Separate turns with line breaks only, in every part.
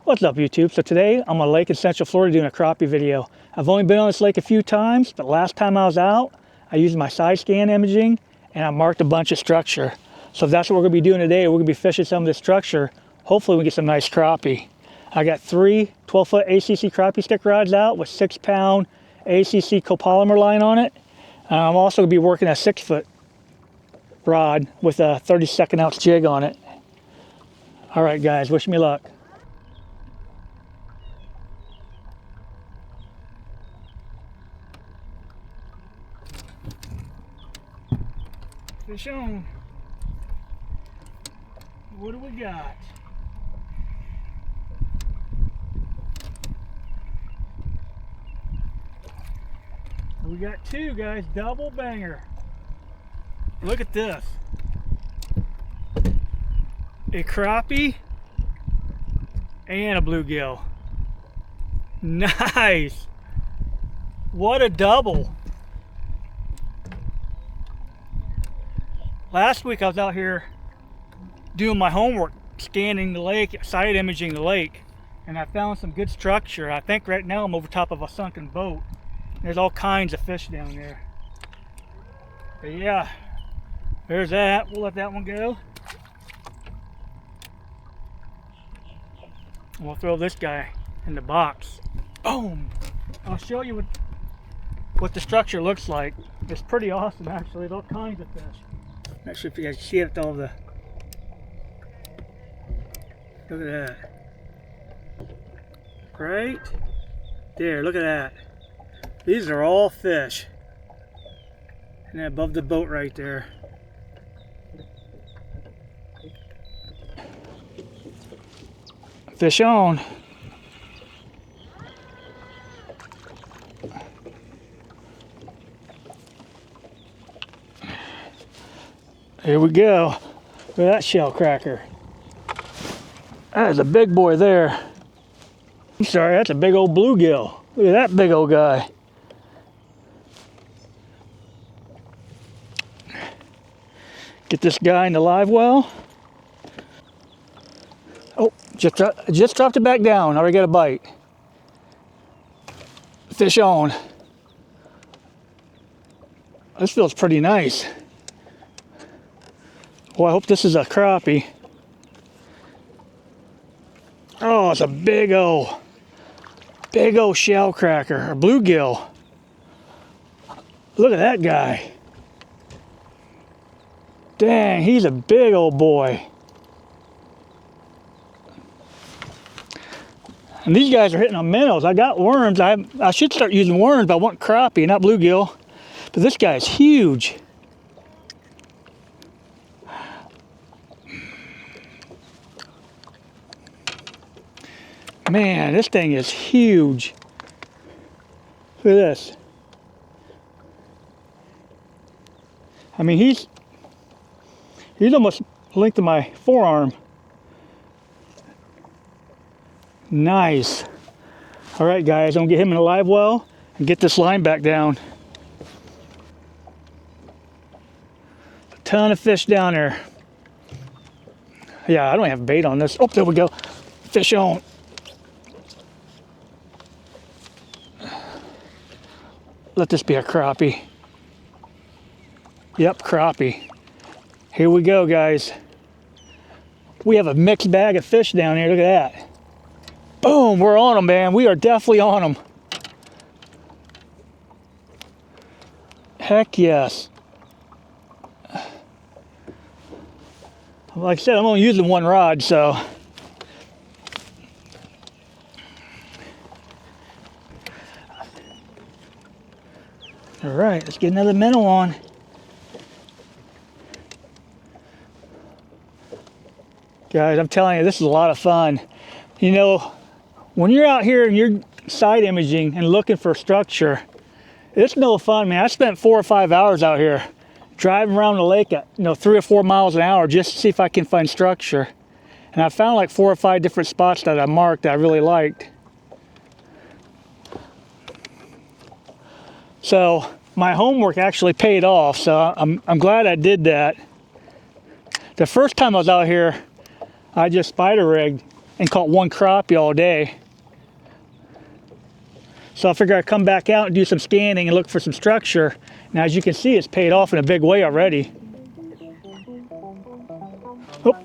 What's up, YouTube? So today I'm on a lake in Central Florida doing a crappie video. I've only been on this lake a few times, but last time I was out, I used my side scan imaging and I marked a bunch of structure. So that's what we're going to be doing today. We're going to be fishing some of this structure. Hopefully we get some nice crappie. I got 3 12-foot ACC crappie stick rods out with 6-pound ACC copolymer line on it. I'm also going to be working a 6-foot rod with a 32nd ounce jig on it. All right, guys, wish me luck. Fish on. What do we got? We got 2, guys, double banger. Look at this. A crappie and a bluegill. Nice. What a double. Last week I was out here doing my homework, scanning the lake, side imaging the lake, and I found some good structure. I think right now I'm over top of a sunken boat. There's all kinds of fish down there. But yeah, there's that. We'll let that one go. We'll throw this guy in the box. Boom! I'll show you what the structure looks like. It's pretty awesome, actually. There's all kinds of fish. Not sure if you guys see it with all the... Look at that. Right there, look at that. These are all fish. And above the boat right there. Fish on. Here we go. Look at that shell cracker. That is a big boy there. I'm sorry, that's a big old bluegill. Look at that big old guy. Get this guy in the live well. Oh, just dropped it back down. Already got a bite. Fish on. This feels pretty nice. Well, I hope this is a crappie. Oh, it's a big old shell cracker, or bluegill. Look at that guy. Dang, he's a big old boy. And these guys are hitting on minnows. I got worms. I should start using worms, but I want crappie, not bluegill. But this guy's huge. Man, this thing is huge. Look at this. I mean, he's almost the length of my forearm. Nice. All right, guys, I'm gonna get him in a live well and get this line back down. A ton of fish down there. Yeah, I don't have bait on this. Oh, there we go. Fish on. Let this be a crappie. Yep, crappie. Here we go, guys. We have a mixed bag of fish down here. Look at that. Boom, we're on them, man. We are definitely on them. Heck yes. Like I said, I'm only using one rod, so. All right, let's get another minnow on. Guys, I'm telling you, this is a lot of fun. You know, when you're out here and you're side imaging and looking for structure, it's no fun, man. I spent 4 or 5 hours out here driving around the lake at 3 or 4 miles an hour just to see if I can find structure. And I found like 4 or 5 different spots that I marked that I really liked. So my homework actually paid off, so I'm glad I did that. The first time I was out here, I just spider rigged and caught one crappie all day. So I figured I'd come back out and do some scanning and look for some structure. Now as you can see, it's paid off in a big way already. Oh,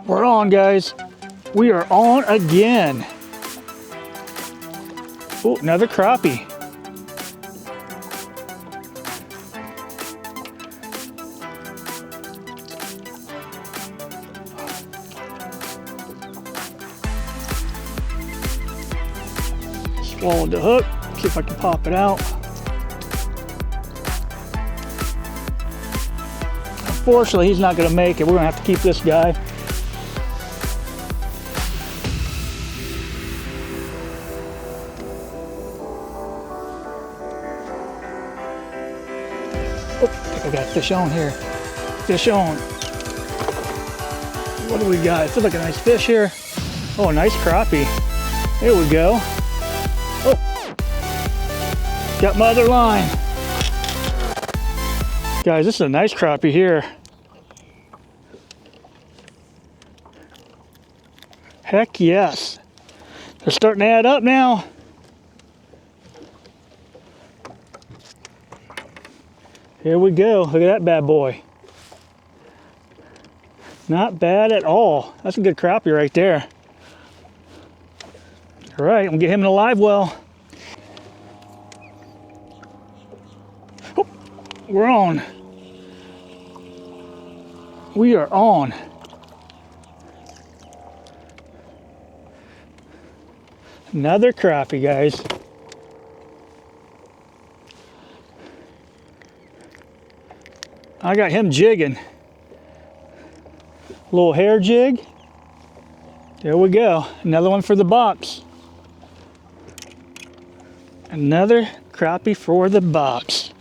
we're on, guys. We are on again. Oh, another crappie. Swallowed the hook. See if I can pop it out. Unfortunately, he's not going to make it. We're going to have to keep this guy. Oh, I think I got fish on here. Fish on. What do we got? It feels like a nice fish here. Oh, a nice crappie. There we go. Oh, got my other line. Guys, this is a nice crappie here. Heck yes. They're starting to add up now. Here we go. Look at that bad boy. Not bad at all. That's a good crappie right there. All right, I'm gonna get him in a live well. Oh, we're on. We are on. Another crappie, guys. I got him jigging. Little hair jig. There we go. Another one for the box. Another crappie for the box.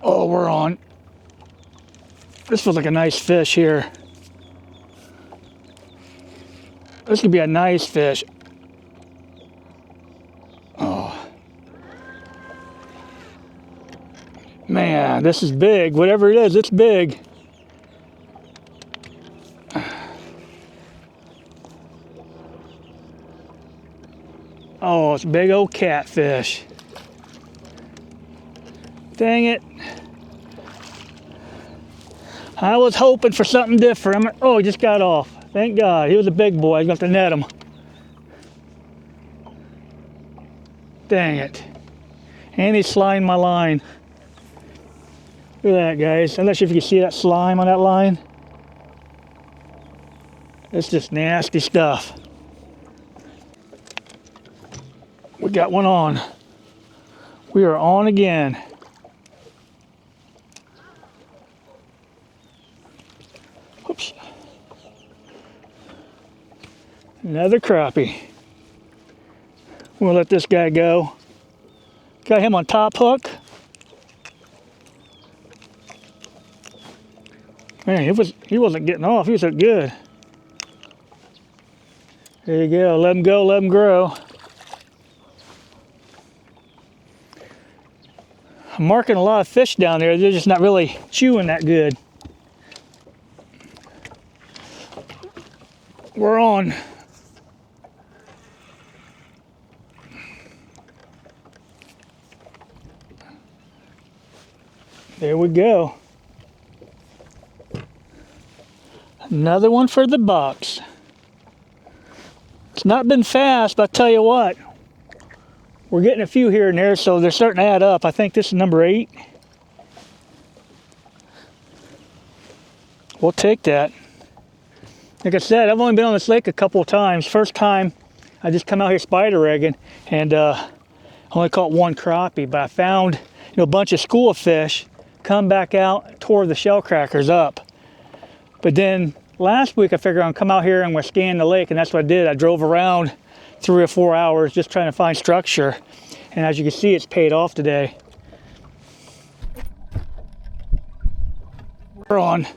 Oh, we're on. This feels like a nice fish here. This could be a nice fish. Oh. Man, this is big. Whatever it is, it's big. Oh, it's a big old catfish. Dang it. I was hoping for something different. Oh, he just got off. Thank God. He was a big boy. I was going to have to net him. Dang it. And he's slimed my line. Look at that, guys. I'm not sure if you can see that slime on that line. It's just nasty stuff. We got one on. We are on again. Whoops. Another crappie. We'll let this guy go. Got him on top hook. Man, he wasn't getting off. He was so good. There you go. Let him go. Let him grow. I'm marking a lot of fish down there. They're just not really chewing that good. We're on. There we go. Another one for the box. It's not been fast, but I tell you what, we're getting a few here and there, so they're starting to add up. I think this is number 8. We'll take that. Like I said, I've only been on this lake a couple of times. First time, I just come out here spider rigging and only caught one crappie, but I found a bunch of school fish, come back out, tore the shellcrackers up. But then last week I figured I'd come out here and I'm gonna scan the lake, and that's what I did. I drove around 3 or 4 hours just trying to find structure. And as you can see, it's paid off today. We're on.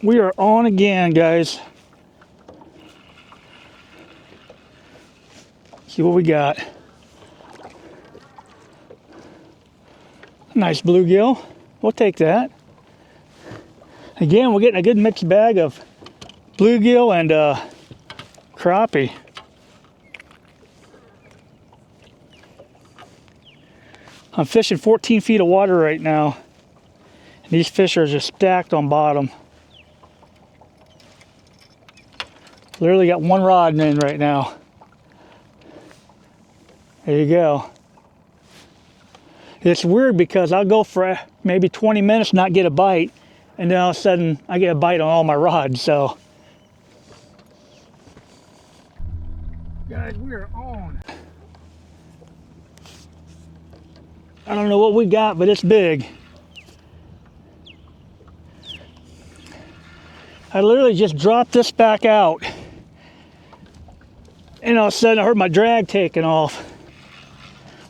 We are on again, guys. See what we got. Nice bluegill. We'll take that. Again, we're getting a good mixed bag of bluegill and crappie. I'm fishing 14 feet of water right now. And these fish are just stacked on bottom. Literally got one rod in right now. There you go. It's weird because I'll go for maybe 20 minutes not get a bite, and then all of a sudden I get a bite on all my rods. So guys, we are on. I don't know what we got, but it's big. I literally just dropped this back out, and all of a sudden I heard my drag taking off.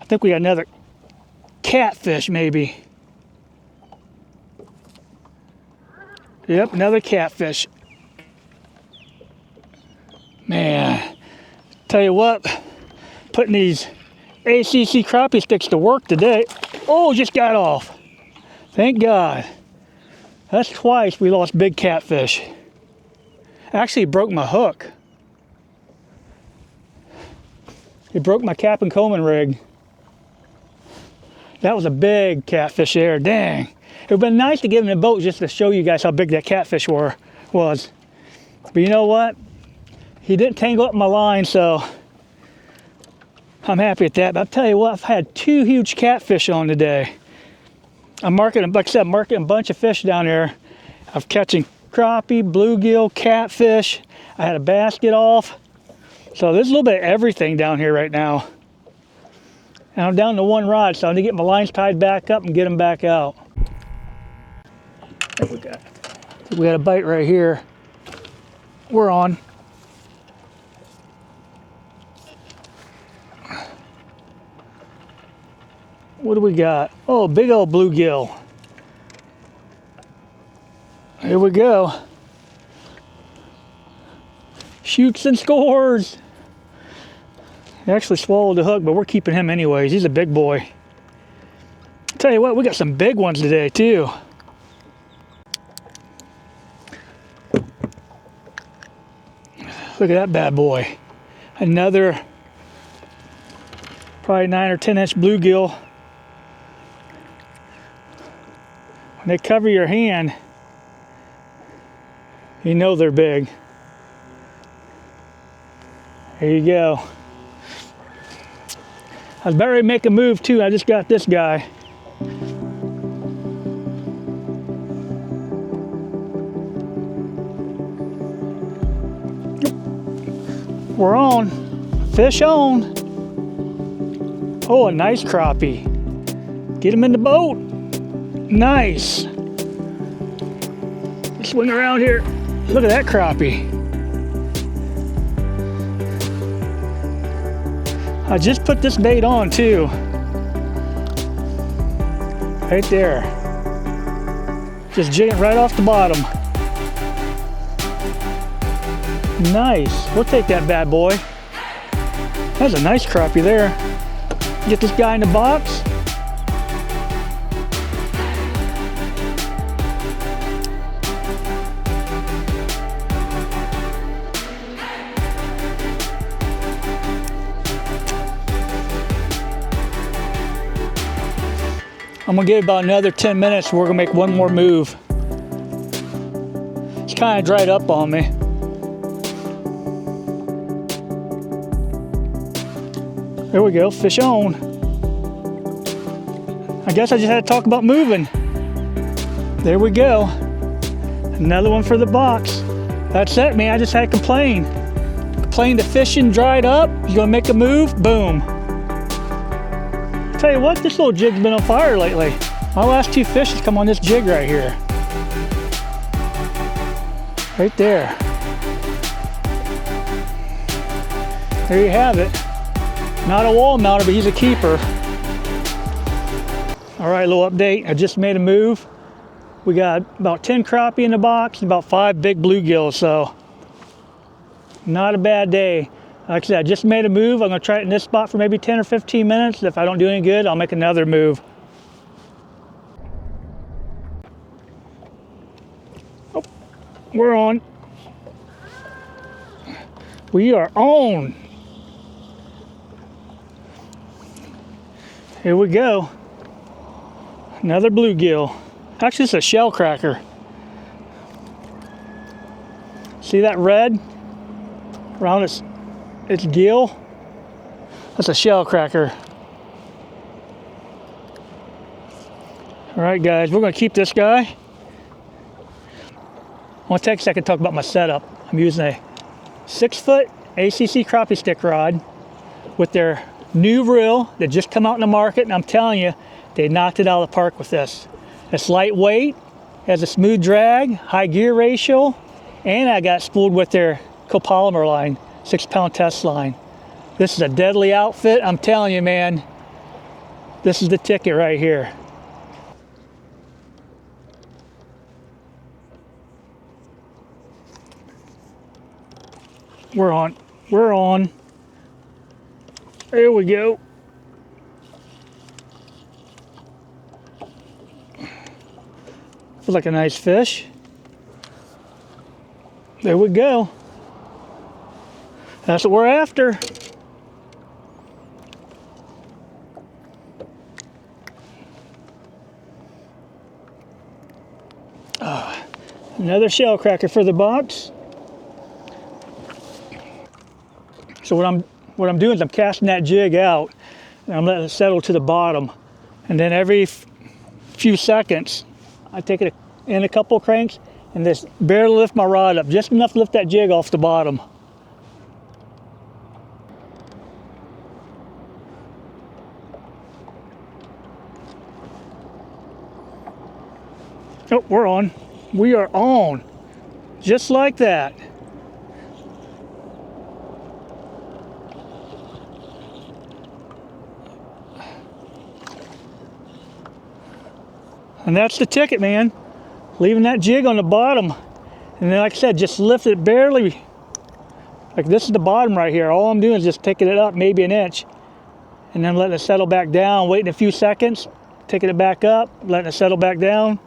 I think we got another catfish maybe. Yep, another catfish. Man, tell you what, putting these ACC crappie sticks to work today. Oh, just got off. Thank God. That's twice we lost big catfish. Actually, it broke my hook. It broke my cap and combing rig. That was a big catfish there, dang. It would have been nice to get in the boat just to show you guys how big that catfish was. But you know what? He didn't tangle up my line, so I'm happy at that. But I'll tell you what, I've had 2 huge catfish on today. I'm marketing, like I said, I'm marketing a bunch of fish down there. I'm catching crappie, bluegill, catfish. I had a basket off. So there's a little bit of everything down here right now. And I'm down to 1 rod, so I need to get my lines tied back up and get them back out. We got a bite right here. We're on. What do we got? Oh, big old bluegill. Here we go. Shoots and scores. He actually swallowed the hook, but we're keeping him anyways. He's a big boy. Tell you what, we got some big ones today too. Look at that bad boy. Another probably 9 or 10 inch bluegill. When they cover your hand, you know they're big. There you go. I was about ready to make a move too. I just got this guy. We're on. Fish on. Oh, a nice crappie. Get him in the boat. Nice. Swing around here. Look at that crappie. I just put this bait on too. Right there. Just jigging right off the bottom. Nice. We'll take that bad boy. That's a nice crappie there. Get this guy in the box. I'm gonna give it about another 10 minutes. We're gonna make one more move. It's kind of dried up on me. There we go, fish on. I guess I just had to talk about moving. There we go. Another one for the box. That's it, man. I just had to complain. Complain the fishing dried up. You gonna make a move? Boom. Tell you what, this little jig's been on fire lately. My last 2 fish has come on this jig right here. Right there. There you have it. Not a wall mounter, but he's a keeper. All right, little update. I just made a move. We got about 10 crappie in the box and about 5 big bluegills, so not a bad day. Like I said, I just made a move. I'm gonna try it in this spot for maybe 10 or 15 minutes. If I don't do any good, I'll make another move. Oh, we're on. We are on. Here we go. Another bluegill. Actually, it's a shellcracker. See that red around its gill? That's a shellcracker. All right, guys, we're going to keep this guy. I want to take a second to talk about my setup. I'm using a 6-foot ACC crappie stick rod with their new reel that just come out in the market, and I'm telling you, they knocked it out of the park with this. It's lightweight, has a smooth drag, high gear ratio, and I got spooled with their copolymer line, 6-pound test line. This is a deadly outfit. I'm telling you, man, this is the ticket right here. We're on. We're on. There we go. Feels like a nice fish. There we go. That's what we're after. Another shellcracker for the box. So what I'm doing is I'm casting that jig out and I'm letting it settle to the bottom. And then every few seconds, I take it in a couple of cranks and just barely lift my rod up, just enough to lift that jig off the bottom. Oh, we're on. We are on. Just like that. And that's the ticket, man. Leaving that jig on the bottom. And then, like I said, just lift it barely. Like this is the bottom right here. All I'm doing is just taking it up maybe an inch. And then letting it settle back down, waiting a few seconds, taking it back up, letting it settle back down.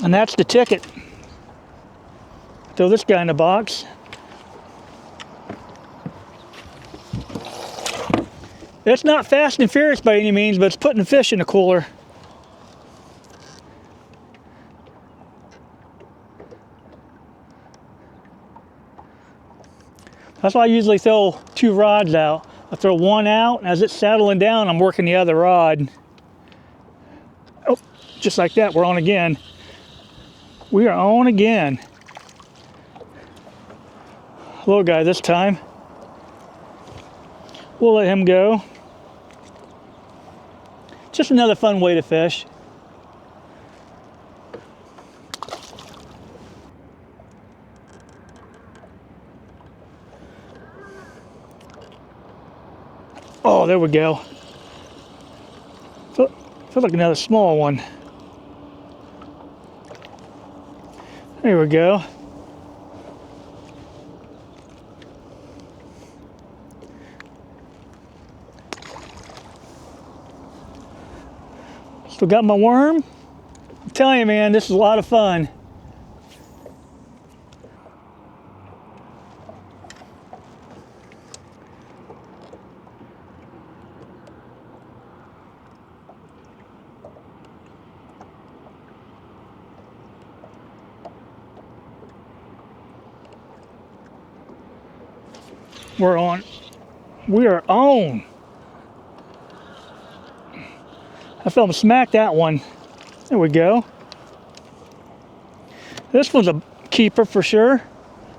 And that's the ticket. Throw this guy in the box. It's not fast and furious by any means, but it's putting the fish in the cooler. That's why I usually throw 2 rods out. I throw one out, and as it's settling down, I'm working the other rod. Oh, just like that, we're on again. We are on again. Little guy this time. We'll let him go. Just another fun way to fish. Oh, there we go. Feels like another small one. There we go. Still got my worm. I'm telling you, man, this is a lot of fun. We're on. We are on. I felt him smack that one. There we go. This one's a keeper for sure.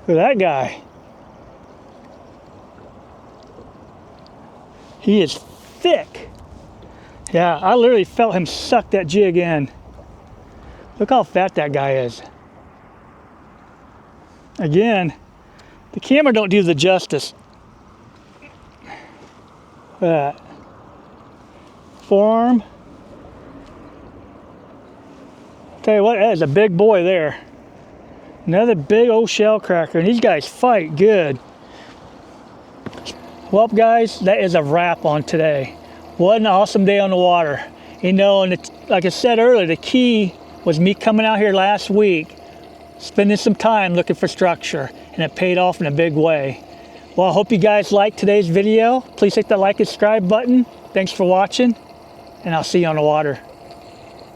Look at that guy. He is thick. Yeah, I literally felt him suck that jig in. Look how fat that guy is. Again, the camera don't do the justice. Look at that. Forearm. Tell you what, that is a big boy there. Another big old shellcracker, and these guys fight good. Well, guys, that is a wrap on today. What an awesome day on the water. You know, and like I said earlier, the key was me coming out here last week, spending some time looking for structure, and it paid off in a big way. Well, I hope you guys liked today's video. Please hit the like and subscribe button. Thanks for watching, and I'll see you on the water.